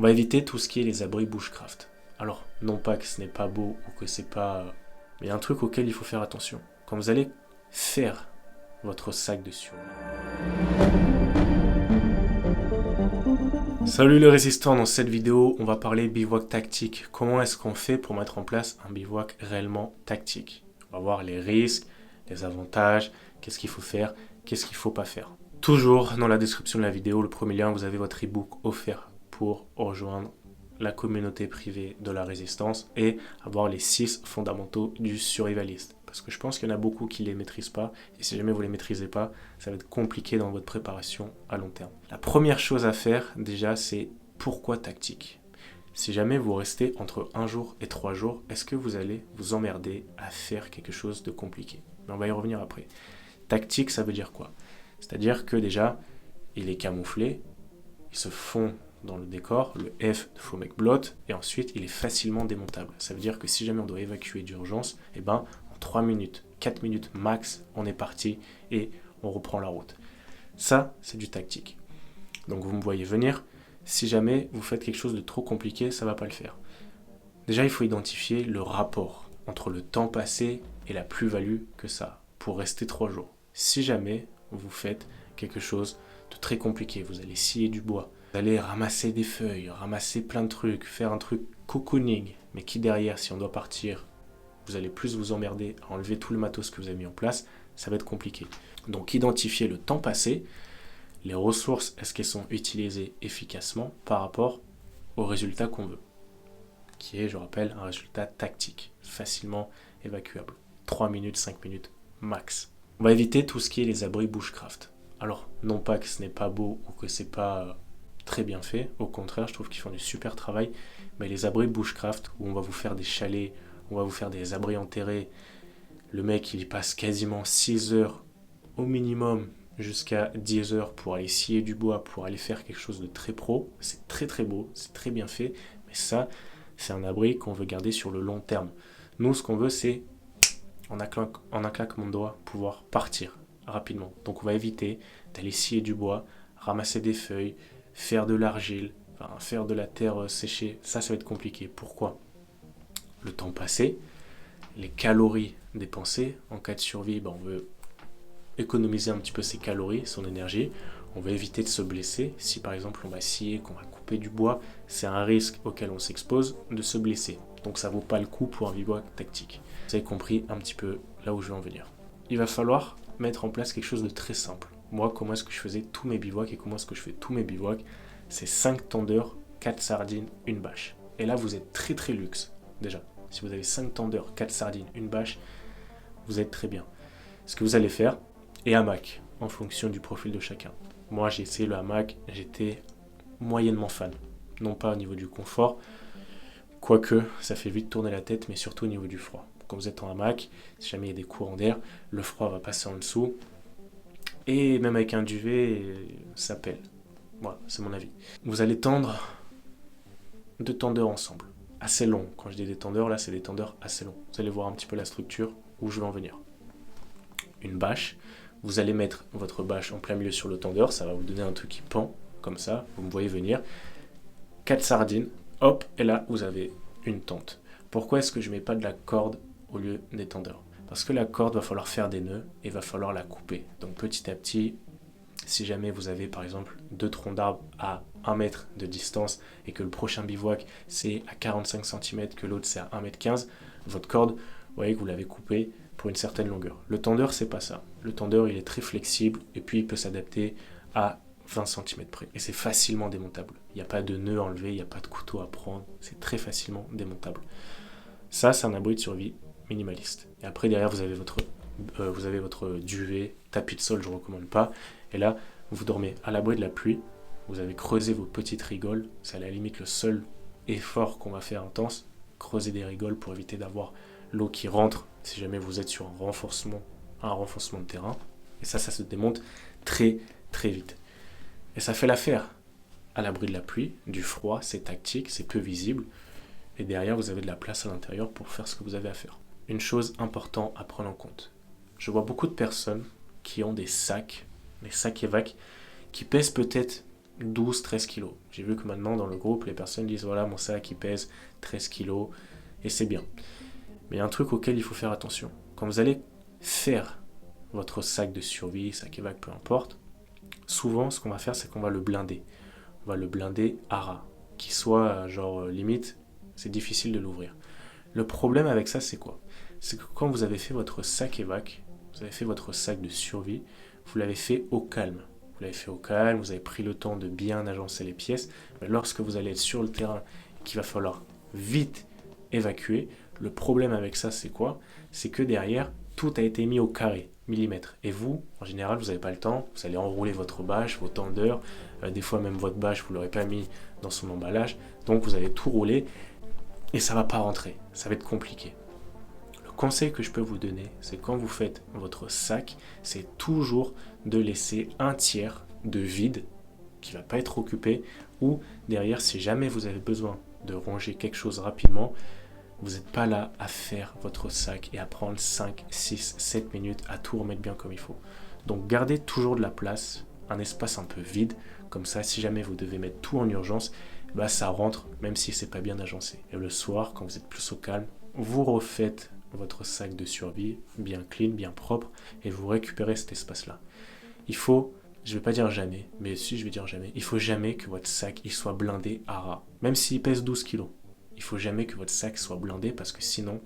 On va éviter tout ce qui est les abris bushcraft. Alors, non pas que ce n'est pas beau ou que c'est pas... Mais il y a un truc auquel il faut faire attention. Quand vous allez faire votre sac de survie. Salut les résistants, dans cette vidéo, on va parler bivouac tactique. Comment est-ce qu'on fait pour mettre en place un bivouac réellement tactique? On va voir les risques, les avantages, qu'est-ce qu'il faut faire, qu'est-ce qu'il ne faut pas faire. Toujours dans la description de la vidéo, le premier lien, vous avez votre ebook offert pour rejoindre la communauté privée de la résistance et avoir les 6 fondamentaux du survivaliste. Parce que je pense qu'il y en a beaucoup qui ne les maîtrisent pas, et si jamais vous ne les maîtrisez pas, ça va être compliqué dans votre préparation à long terme. La première chose à faire, déjà, c'est pourquoi tactique? Si jamais vous restez entre 1 jour et 3 jours, est-ce que vous allez vous emmerder à faire quelque chose de compliqué? Mais on va y revenir après. Tactique, ça veut dire quoi? C'est-à-dire que déjà, il est camouflé, il se fond dans le décor, le F de Faux Mec Blot, et ensuite il est facilement démontable. Ça veut dire que si jamais on doit évacuer d'urgence, eh ben, en 3 minutes, 4 minutes max, on est parti et on reprend la route. Ça, c'est du tactique. Donc vous me voyez venir, si jamais vous faites quelque chose de trop compliqué, ça ne va pas le faire. Déjà, il faut identifier le rapport entre le temps passé et la plus-value que ça a pour rester 3 jours. Si jamais vous faites quelque chose de très compliqué, vous allez scier du bois, vous allez ramasser des feuilles, ramasser plein de trucs, faire un truc cocooning, mais qui derrière, si on doit partir, vous allez plus vous emmerder à enlever tout le matos que vous avez mis en place, ça va être compliqué. Donc identifier le temps passé, les ressources, est-ce qu'elles sont utilisées efficacement par rapport au résultat qu'on veut, qui est, je rappelle, un résultat tactique, facilement évacuable. 3 minutes, 5 minutes max. On va éviter tout ce qui est les abris bushcraft. Alors, non pas que ce n'est pas beau ou que c'est pas très bien fait, au contraire, je trouve qu'ils font du super travail, mais les abris bushcraft, où on va vous faire des chalets, on va vous faire des abris enterrés, le mec il y passe quasiment 6 heures au minimum jusqu'à 10 heures pour aller scier du bois, pour aller faire quelque chose de très pro, c'est très très beau, c'est très bien fait, mais ça, c'est un abri qu'on veut garder sur le long terme. Nous, ce qu'on veut, c'est en un claquement de doigts, pouvoir partir rapidement. Donc on va éviter d'aller scier du bois, ramasser des feuilles, faire de l'argile, faire de la terre séchée. Ça va être compliqué. Pourquoi? Le temps passé, les calories dépensées. En cas de survie, on veut économiser un petit peu ses calories, son énergie. On va éviter de se blesser. Si par exemple on va scier, qu'on va couper du bois, c'est un risque auquel on s'expose de se blesser. Donc ça vaut pas le coup pour un bivouac tactique. Vous avez compris un petit peu là où je veux en venir. Il va falloir mettre en place quelque chose de très simple. Moi, comment est-ce que je faisais tous mes bivouacs et comment est-ce que je fais tous mes bivouacs? C'est 5 tendeurs, 4 sardines, une bâche. Et là, vous êtes très très luxe, déjà. Si vous avez 5 tendeurs, 4 sardines, une bâche, vous êtes très bien. Ce que vous allez faire, et hamac, en fonction du profil de chacun. Moi, j'ai essayé le hamac, j'étais moyennement fan. Non pas au niveau du confort, quoique ça fait vite tourner la tête, mais surtout au niveau du froid. Quand vous êtes en hamac, si jamais il y a des courants d'air, le froid va passer en dessous. Et même avec un duvet, ça pèle. Voilà, c'est mon avis. Vous allez tendre 2 tendeurs ensemble. Assez longs. Quand je dis des tendeurs, là, c'est des tendeurs assez longs. Vous allez voir un petit peu la structure où je vais en venir. Une bâche. Vous allez mettre votre bâche en plein milieu sur le tendeur. Ça va vous donner un truc qui pend, comme ça. Vous me voyez venir. 4 sardines. Hop, et là, vous avez une tente. Pourquoi est-ce que je ne mets pas de la corde au lieu des tendeurs? Parce que la corde, va falloir faire des nœuds et va falloir la couper. Donc petit à petit, si jamais vous avez par exemple 2 troncs d'arbres à 1 mètre de distance et que le prochain bivouac c'est à 45 cm, que l'autre c'est à 1,15 m, votre corde, vous voyez que vous l'avez coupée pour une certaine longueur. Le tendeur, c'est pas ça. Le tendeur, il est très flexible et puis il peut s'adapter à 20 cm près. Et c'est facilement démontable. Il n'y a pas de nœud enlevé, il n'y a pas de couteau à prendre. C'est très facilement démontable. Ça, c'est un abri de survie minimaliste. Et après, derrière, vous avez votre duvet, tapis de sol, je ne recommande pas. Et là, vous dormez à l'abri de la pluie. Vous avez creusé vos petites rigoles. C'est à la limite le seul effort qu'on va faire intense. Creuser des rigoles pour éviter d'avoir l'eau qui rentre si jamais vous êtes sur un renforcement de terrain. Et ça se démonte très, très vite. Et ça fait l'affaire. À l'abri de la pluie, du froid, c'est tactique, c'est peu visible. Et derrière, vous avez de la place à l'intérieur pour faire ce que vous avez à faire. Une chose importante à prendre en compte. Je vois beaucoup de personnes qui ont des sacs évac, qui pèsent peut-être 12-13 kilos. J'ai vu que maintenant dans le groupe, les personnes disent voilà, mon sac il pèse 13 kilos et c'est bien. Mais il y a un truc auquel il faut faire attention. Quand vous allez faire votre sac de survie, sac évac, peu importe, souvent ce qu'on va faire c'est qu'on va le blinder. On va le blinder à ras, qui soit limite, c'est difficile de l'ouvrir. Le problème avec ça c'est quoi? C'est que quand vous avez fait votre sac évac, vous avez fait votre sac de survie, vous l'avez fait au calme. Vous l'avez fait au calme, vous avez pris le temps de bien agencer les pièces. Mais lorsque vous allez être sur le terrain et qu'il va falloir vite évacuer, le problème avec ça, c'est quoi? C'est que derrière, tout a été mis au carré, millimètre. Et vous, en général, vous n'avez pas le temps. Vous allez enrouler votre bâche, vos tendeurs. Des fois, même votre bâche, vous ne l'aurez pas mis dans son emballage. Donc, vous allez tout rouler et ça ne va pas rentrer. Ça va être compliqué. Le conseil que je peux vous donner, c'est quand vous faites votre sac, c'est toujours de laisser un tiers de vide qui ne va pas être occupé, ou derrière, si jamais vous avez besoin de ranger quelque chose rapidement, vous n'êtes pas là à faire votre sac et à prendre 5, 6, 7 minutes à tout remettre bien comme il faut. Donc gardez toujours de la place, un espace un peu vide, comme ça si jamais vous devez mettre tout en urgence, ça rentre même si c'est pas bien agencé. Et le soir, quand vous êtes plus au calme, vous refaites votre sac de survie bien clean, bien propre, et vous récupérez cet espace-là. Il faut, je ne vais pas dire jamais, mais si je vais dire jamais, il faut jamais que votre sac il soit blindé à ras, même s'il pèse 12 kilos. Il faut jamais que votre sac soit blindé parce que sinon,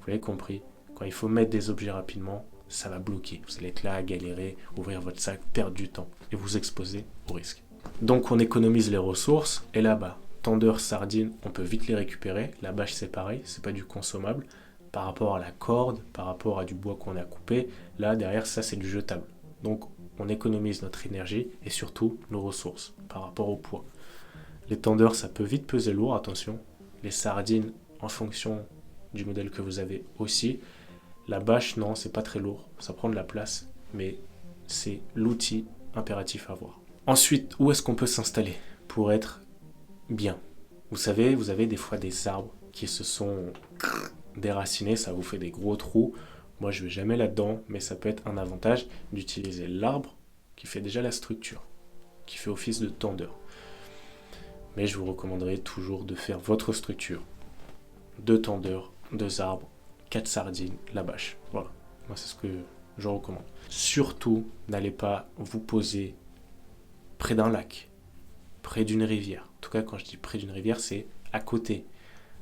vous l'avez compris, quand il faut mettre des objets rapidement, ça va bloquer. Vous allez être là à galérer, ouvrir votre sac, perdre du temps et vous exposer au risque. Donc on économise les ressources et là-bas, tendeurs, sardines, on peut vite les récupérer. La bâche c'est pareil, c'est pas du consommable. Par rapport à la corde, par rapport à du bois qu'on a coupé, là derrière ça c'est du jetable. Donc on économise notre énergie et surtout nos ressources par rapport au poids. Les tendeurs ça peut vite peser lourd, attention. Les sardines en fonction du modèle que vous avez aussi. La bâche non, c'est pas très lourd, ça prend de la place, mais c'est l'outil impératif à avoir. Ensuite, où est-ce qu'on peut s'installer pour être bien? Vous savez, vous avez des fois des arbres qui se sont déracinés, ça vous fait des gros trous. Moi, je ne vais jamais là-dedans, mais ça peut être un avantage d'utiliser l'arbre qui fait déjà la structure, qui fait office de tendeur. Mais je vous recommanderais toujours de faire votre structure. 2 tendeurs, 2 arbres, 4 sardines, la bâche. Voilà, moi c'est ce que je recommande. Surtout, n'allez pas vous poser près d'un lac, près d'une rivière. En tout cas, quand je dis près d'une rivière, c'est à côté,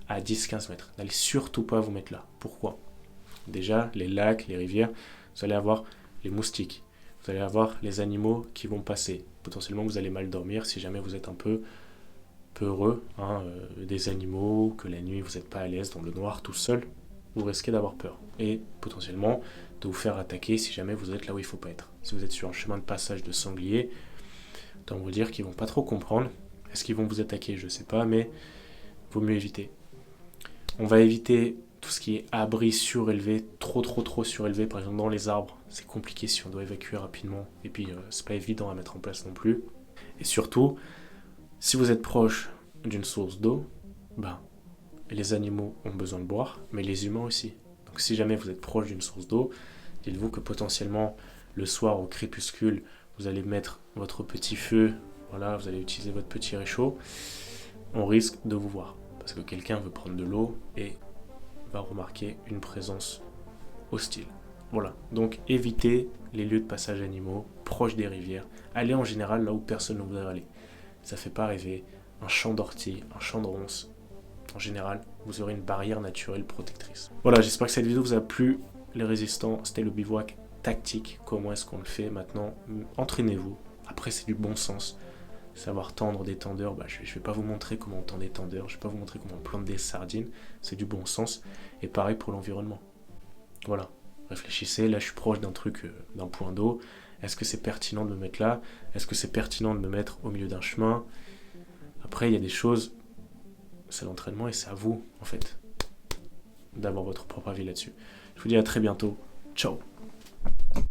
à 10-15 mètres. N'allez surtout pas vous mettre là. Pourquoi? Déjà, les lacs, les rivières, vous allez avoir les moustiques. Vous allez avoir les animaux qui vont passer. Potentiellement, vous allez mal dormir si jamais vous êtes un peu peureux, des animaux, que la nuit vous n'êtes pas à l'aise dans le noir tout seul, vous risquez d'avoir peur. Et potentiellement de vous faire attaquer si jamais vous êtes là où il ne faut pas être. Si vous êtes sur un chemin de passage de sangliers, autant vous dire qu'ils ne vont pas trop comprendre. Est-ce qu'ils vont vous attaquer? Je ne sais pas, mais il vaut mieux éviter. On va éviter tout ce qui est abri surélevé, trop surélevé, par exemple dans les arbres. C'est compliqué si on doit évacuer rapidement. Et puis, c'est pas évident à mettre en place non plus. Et surtout, si vous êtes proche d'une source d'eau, les animaux ont besoin de boire, mais les humains aussi. Donc si jamais vous êtes proche d'une source d'eau, dites-vous que potentiellement, le soir au crépuscule, vous allez mettre votre petit feu, voilà, vous allez utiliser votre petit réchaud, on risque de vous voir. Parce que quelqu'un veut prendre de l'eau et va remarquer une présence hostile. Voilà, donc évitez les lieux de passage animaux, proches des rivières. Allez en général là où personne ne voudrait aller. Ça ne fait pas rêver. Un champ d'ortie, un champ de ronces. En général, vous aurez une barrière naturelle protectrice. Voilà, j'espère que cette vidéo vous a plu. Les résistants, c'était le bivouac tactique. Comment est-ce qu'on le fait maintenant? Entraînez-vous. Après, c'est du bon sens. Savoir tendre des tendeurs, je ne vais pas vous montrer comment on tend des tendeurs. Je ne vais pas vous montrer comment on plante des sardines. C'est du bon sens. Et pareil pour l'environnement. Voilà. Réfléchissez. Là, je suis proche d'un truc, d'un point d'eau. Est-ce que c'est pertinent de me mettre là? Est-ce que c'est pertinent de me mettre au milieu d'un chemin? Après, il y a des choses, c'est l'entraînement et c'est à vous, en fait, d'avoir votre propre avis là-dessus. Je vous dis à très bientôt. Ciao!